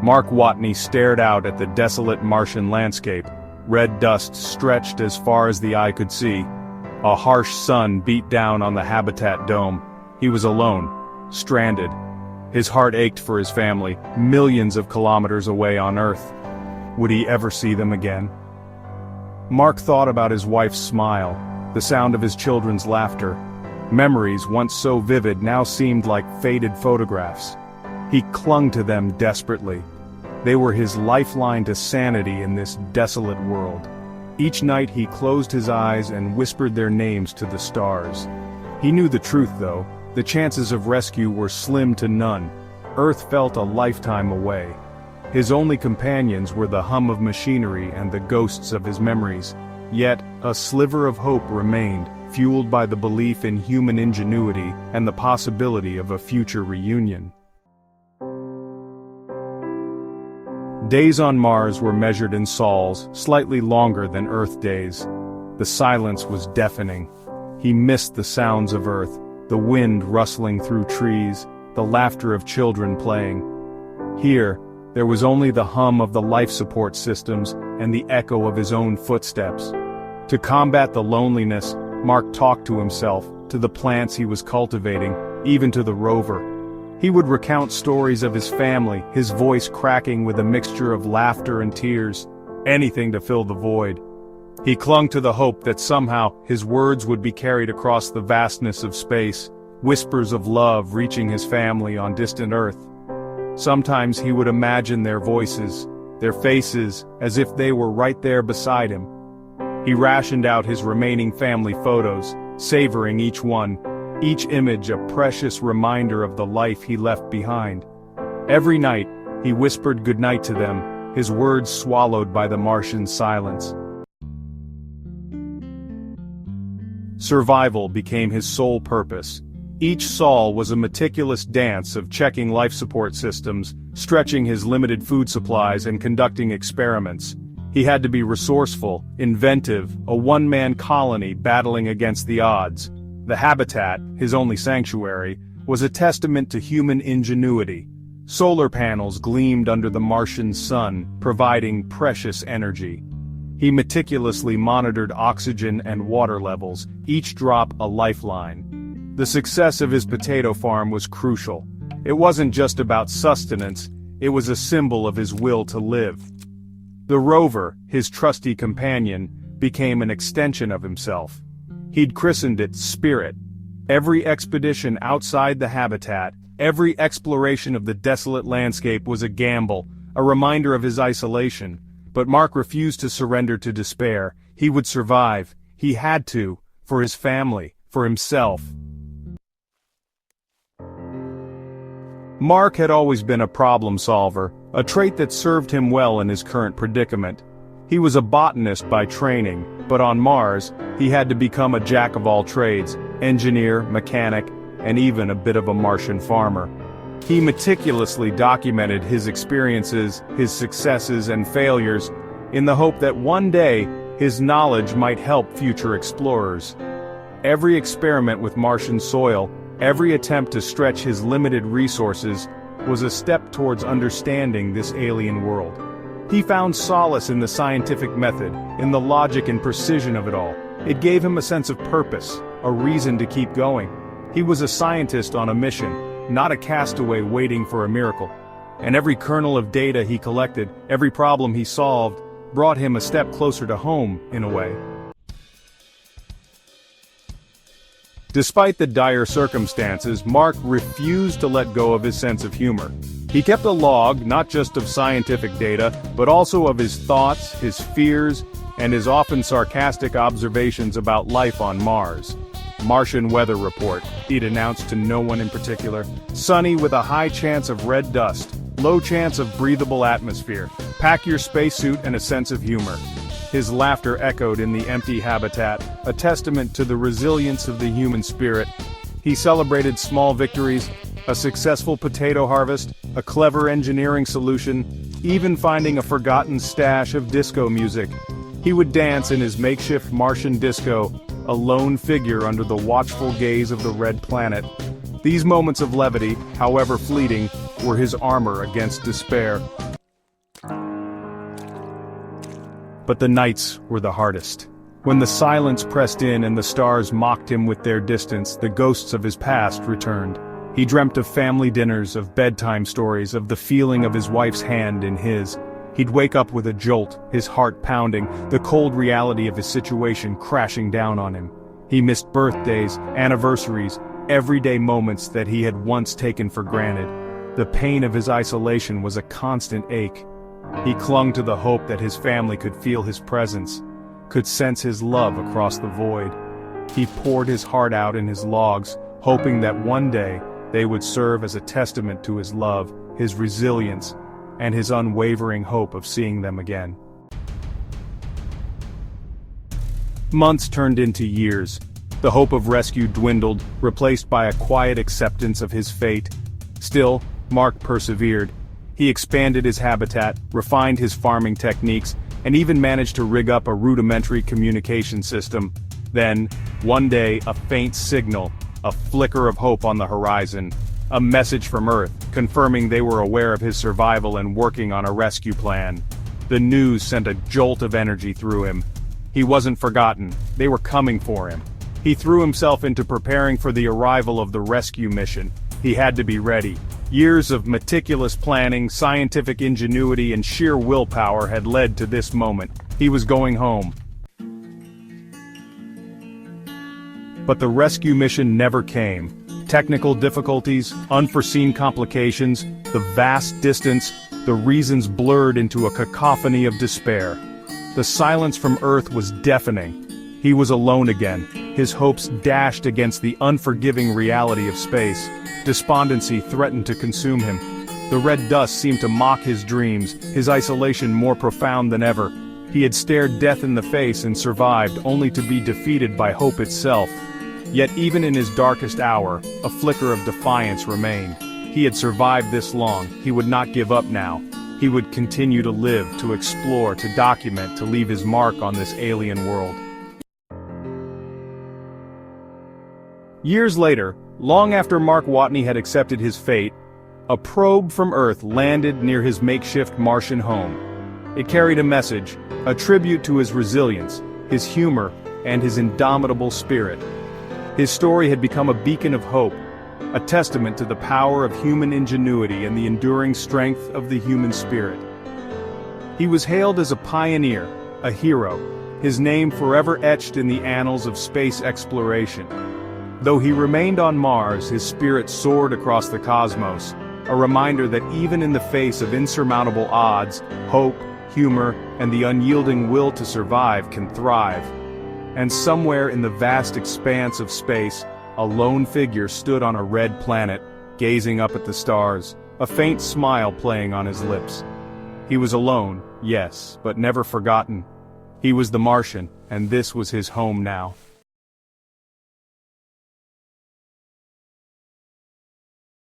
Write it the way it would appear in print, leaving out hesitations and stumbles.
Mark Watney stared out at the desolate Martian landscape. Red dust stretched as far as the eye could see. A harsh sun beat down on the habitat dome. He was alone, stranded. His heart ached for his family, millions of kilometers away on Earth. Would he ever see them again? Mark thought about his wife's smile, the sound of his children's laughter. Memories once so vivid now seemed like faded photographs. He clung to them desperately. They were his lifeline to sanity in this desolate world. Each night he closed his eyes and whispered their names to the stars. He knew the truth, though. The chances of rescue were slim to none. Earth felt a lifetime away. His only companions were the hum of machinery and the ghosts of his memories. Yet, a sliver of hope remained, fueled by the belief in human ingenuity and the possibility of a future reunion. Days on Mars were measured in sols, slightly longer than Earth days. The silence was deafening. He missed the sounds of Earth, the wind rustling through trees, the laughter of children playing. Here, there was only the hum of the life support systems and the echo of his own footsteps. To combat the loneliness, Mark talked to himself, to the plants he was cultivating, even to the rover. He would recount stories of his family, his voice cracking with a mixture of laughter and tears, anything to fill the void. He clung to the hope that somehow his words would be carried across the vastness of space, whispers of love reaching his family on distant Earth. Sometimes he would imagine their voices, their faces, as if they were right there beside him. He rationed out his remaining family photos, savoring each one, each image a precious reminder of the life he left behind. Every night, he whispered goodnight to them, his words swallowed by the Martian silence. Survival became his sole purpose. Each sol was a meticulous dance of checking life support systems, stretching his limited food supplies and conducting experiments. He had to be resourceful, inventive, a one-man colony battling against the odds. The habitat, his only sanctuary, was a testament to human ingenuity. Solar panels gleamed under the Martian sun, providing precious energy. He meticulously monitored oxygen and water levels, each drop a lifeline. The success of his potato farm was crucial. It wasn't just about sustenance, it was a symbol of his will to live. The rover, his trusty companion, became an extension of himself. He'd christened it Spirit. Every expedition outside the habitat, every exploration of the desolate landscape was a gamble, a reminder of his isolation. But Mark refused to surrender to despair. He would survive. He had to, for his family, for himself. Mark had always been a problem solver, a trait that served him well in his current predicament. He was a botanist by training, but on Mars, he had to become a jack-of-all-trades, engineer, mechanic, and even a bit of a Martian farmer. He meticulously documented his experiences, his successes and failures, in the hope that one day, his knowledge might help future explorers. Every experiment with Martian soil, every attempt to stretch his limited resources, was a step towards understanding this alien world. He found solace in the scientific method, in the logic and precision of it all. It gave him a sense of purpose, a reason to keep going. He was a scientist on a mission, not a castaway waiting for a miracle. And every kernel of data he collected, every problem he solved, brought him a step closer to home, in a way. Despite the dire circumstances, Mark refused to let go of his sense of humor. He kept a log, not just of scientific data, but also of his thoughts, his fears, and his often sarcastic observations about life on Mars. Martian weather report, he'd announced to no one in particular. Sunny with a high chance of red dust, low chance of breathable atmosphere. Pack your spacesuit and a sense of humor. His laughter echoed in the empty habitat, a testament to the resilience of the human spirit. He celebrated small victories, a successful potato harvest, a clever engineering solution, even finding a forgotten stash of disco music. He would dance in his makeshift Martian disco, a lone figure under the watchful gaze of the red planet. These moments of levity, however fleeting, were his armor against despair. But the nights were the hardest. When the silence pressed in and the stars mocked him with their distance, the ghosts of his past returned. He dreamt of family dinners, of bedtime stories, of the feeling of his wife's hand in his. He'd wake up with a jolt, his heart pounding, the cold reality of his situation crashing down on him. He missed birthdays, anniversaries, everyday moments that he had once taken for granted. The pain of his isolation was a constant ache. He clung to the hope that his family could feel his presence, could sense his love across the void. He poured his heart out in his logs, hoping that one day they would serve as a testament to his love, his resilience, and his unwavering hope of seeing them again. Months turned into years. The hope of rescue dwindled, replaced by a quiet acceptance of his fate. Still, Mark persevered. He expanded his habitat, refined his farming techniques, and even managed to rig up a rudimentary communication system. Then, one day, a faint signal, a flicker of hope on the horizon, a message from Earth, confirming they were aware of his survival and working on a rescue plan. The news sent a jolt of energy through him. He wasn't forgotten. They were coming for him. He threw himself into preparing for the arrival of the rescue mission. He had to be ready. Years of meticulous planning, scientific ingenuity, and sheer willpower had led to this moment. He was going home. But the rescue mission never came. Technical difficulties, unforeseen complications, the vast distance, the reasons blurred into a cacophony of despair. The silence from Earth was deafening. He was alone again, his hopes dashed against the unforgiving reality of space. Despondency threatened to consume him. The red dust seemed to mock his dreams, his isolation more profound than ever. He had stared death in the face and survived, only to be defeated by hope itself. Yet even in his darkest hour, a flicker of defiance remained. He had survived this long, he would not give up now. He would continue to live, to explore, to document, to leave his mark on this alien world. Years later, long after Mark Watney had accepted his fate, a probe from Earth landed near his makeshift Martian home. It carried a message, a tribute to his resilience, his humor, and his indomitable spirit. His story had become a beacon of hope, a testament to the power of human ingenuity and the enduring strength of the human spirit. He was hailed as a pioneer, a hero, his name forever etched in the annals of space exploration. Though he remained on Mars, his spirit soared across the cosmos, a reminder that even in the face of insurmountable odds, hope, humor, and the unyielding will to survive can thrive. And somewhere in the vast expanse of space, a lone figure stood on a red planet, gazing up at the stars, a faint smile playing on his lips. He was alone, yes, but never forgotten. He was the Martian, and this was his home now.